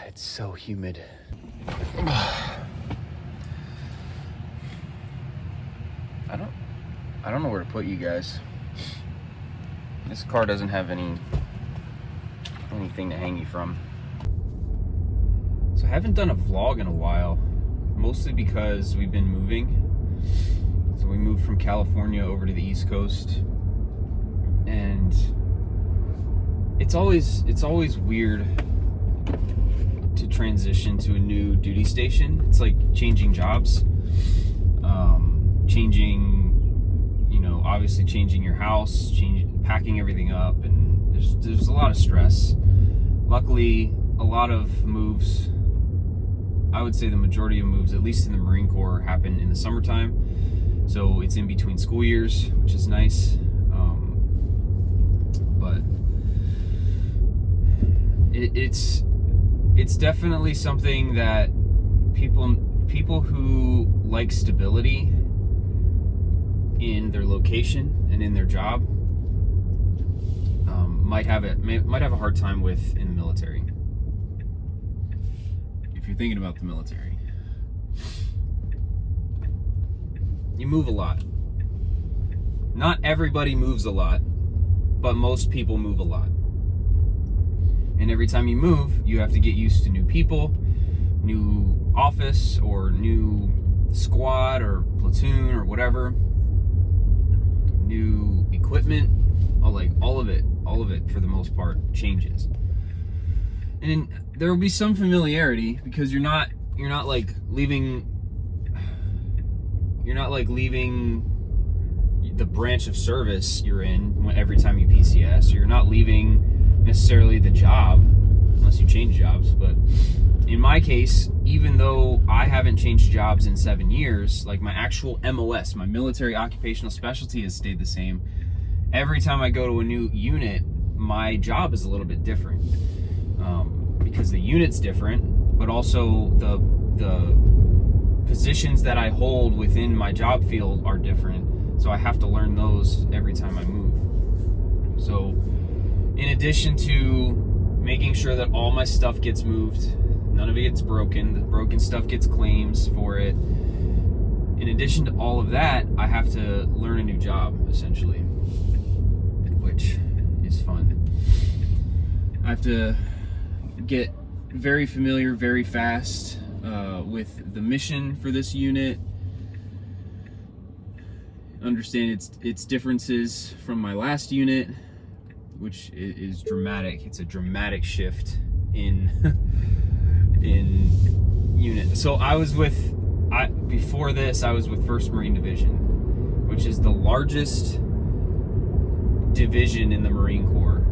It's so humid. I don't know where to put you guys. This car doesn't have anything to hang you from. So I haven't done a vlog in a while, mostly because we've been moving. So we moved from California over to the East Coast, and it's always weird to transition to a new duty station. It's like changing jobs, obviously changing your house, packing everything up, and there's a lot of stress. Luckily, a lot of moves, I would say the majority of moves, at least in the Marine Corps, happen in the summertime. So it's in between school years, which is nice. But it's definitely something that people who like stability in their location and in their job might have a hard time with in the military. If you're thinking about the military, you move a lot. Not everybody moves a lot, but most people move a lot. And every time you move, you have to get used to new people, new office, or new squad or platoon or whatever, new equipment, all of it for the most part changes. And there will be some familiarity because you're not like leaving the branch of service you're in every time you PCS. You're not leaving necessarily the job unless you change jobs. But in my case, even though I haven't changed jobs in 7 years, like my actual MOS, my military occupational specialty, has stayed the same. Every time I go to a new unit, my job is a little bit different, because the unit's different, but also the positions that I hold within my job field are different. So I have to learn those every time I move. So in addition to making sure that all my stuff gets moved, none of it gets broken, the broken stuff gets claims for it. In addition to all of that, I have to learn a new job, essentially, which is fun. I have to get very familiar very fast with the mission for this unit, understand its differences from my last unit, which is dramatic. It's a dramatic shift in unit. So before this, I was with 1st Marine Division, which is the largest division in the Marine Corps.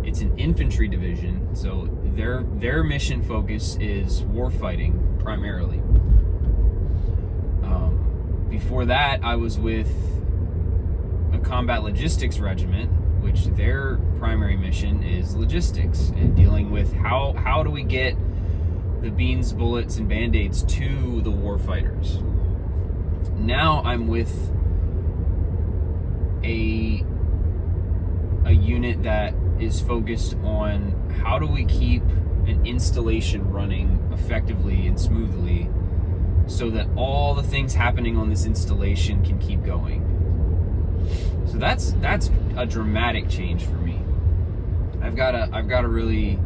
It's an infantry division, so their mission focus is warfighting primarily. Before that, I was with a combat logistics regiment, which their primary mission is logistics and dealing with how do we get the beans, bullets, and band-aids to the warfighters. Now I'm with a unit that is focused on how do we keep an installation running effectively and smoothly so that all the things happening on this installation can keep going. So that's a dramatic change for me. I've got to really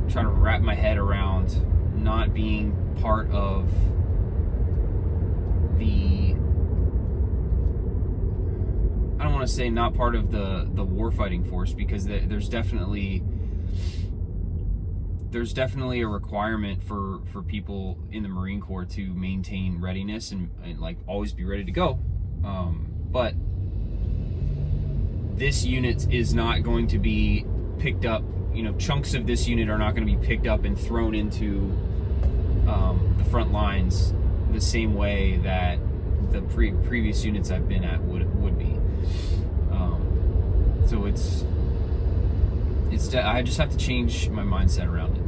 try to wrap my head around not being part of I don't want to say not part of the warfighting force, because there's definitely a requirement for people in the Marine Corps to maintain readiness and like always be ready to go. But this unit is not going to be picked up, chunks of this unit are not going to be picked up and thrown into the front lines the same way that the previous units I've been at would be. So I just have to change my mindset around it.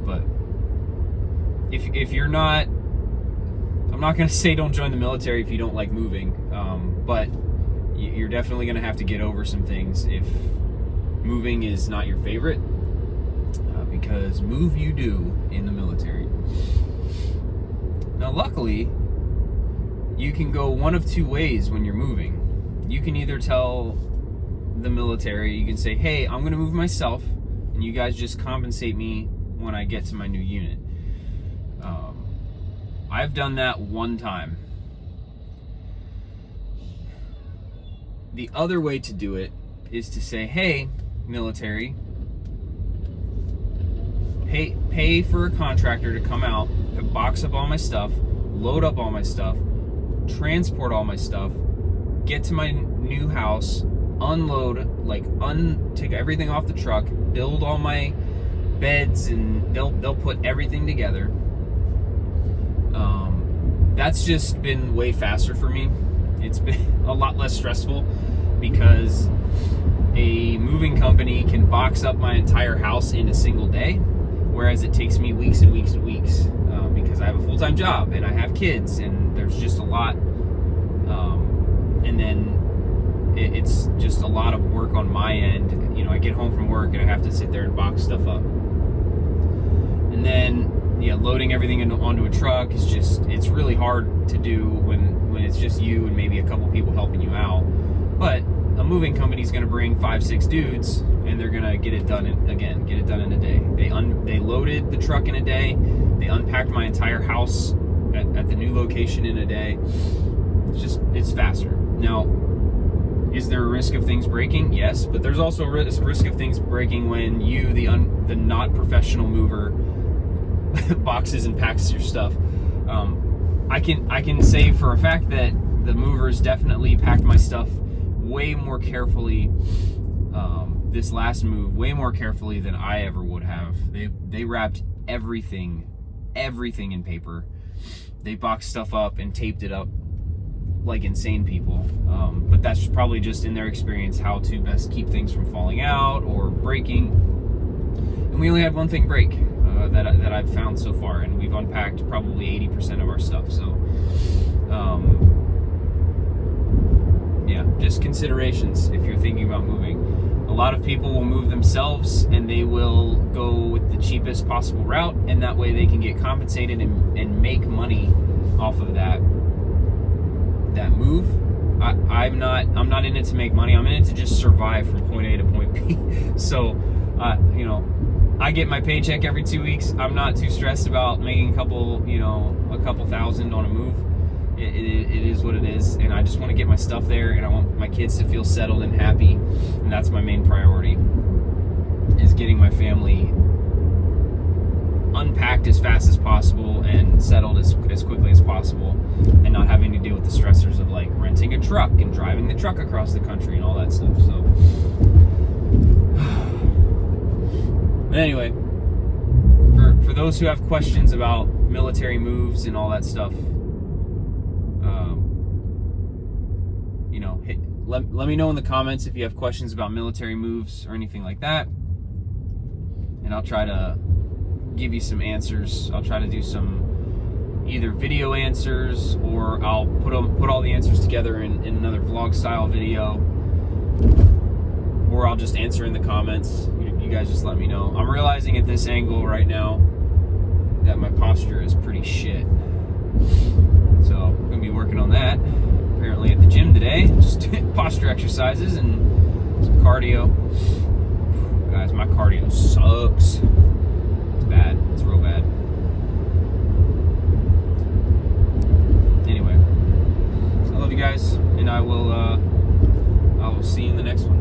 But if you're not, I'm not going to say don't join the military if you don't like moving, but you're definitely going to have to get over some things if moving is not your favorite. because move you do in the military. Now, luckily, you can go one of two ways when you're moving. You can either tell the military, you can say, hey, I'm going to move myself, and you guys just compensate me when I get to my new unit. I've done that one time. The other way to do it is to say, hey, military, pay for a contractor to come out, to box up all my stuff, load up all my stuff, transport all my stuff, get to my new house, unload, take everything off the truck, build all my beds, and they'll put everything together. That's just been way faster for me. It's been a lot less stressful because a moving company can box up my entire house in a single day, whereas it takes me weeks and weeks and weeks because I have a full-time job and I have kids and there's just a lot. And then it's just a lot of work on my end. You know, I get home from work and I have to sit there and box stuff up. And then loading everything onto a truck is it's really hard to do when it's just you and maybe a couple people helping you out. But a moving company is going to bring 5-6 dudes and they're going to get it done in a day. They loaded the truck in a day. They unpacked my entire house at the new location in a day. It's faster. Now, is there a risk of things breaking? Yes, but there's also a risk of things breaking when you, the not professional mover, boxes and packs your stuff. I can say for a fact that the movers definitely packed my stuff way more carefully. This last move, way more carefully than I ever would have. They wrapped everything in paper. They boxed stuff up and taped it up like insane people. But that's probably just in their experience how to best keep things from falling out or breaking. And we only had one thing break that I've found so far, and we've unpacked probably 80% of our stuff. So, just considerations if you're thinking about moving. A lot of people will move themselves and they will go with the cheapest possible route, and that way they can get compensated and make money off of that move. I'm not in it to make money. I'm in it to just survive from point A to point B. So, I get my paycheck every 2 weeks. I'm not too stressed about making a couple thousand on a move. It is what it is, and I just want to get my stuff there, and I want my kids to feel settled and happy, and that's my main priority, is getting my family unpacked as fast as possible and settled as quickly as possible, and not having to deal with the stressors of like renting a truck and driving the truck across the country and all that stuff. So, but anyway, for those who have questions about military moves and all that stuff, let me know in the comments if you have questions about military moves or anything like that, and I'll try to give you some answers. I'll try to do some either video answers, or I'll put all the answers together in another vlog style video, or I'll just answer in the comments. You guys just let me know. I'm realizing at this angle right now that my posture is pretty shit, so I'm gonna be working on that apparently at the gym today. Just posture exercises and some cardio. Guys, my cardio sucks. It's bad. It's real bad. Anyway, so I love you guys, and I will see you in the next one.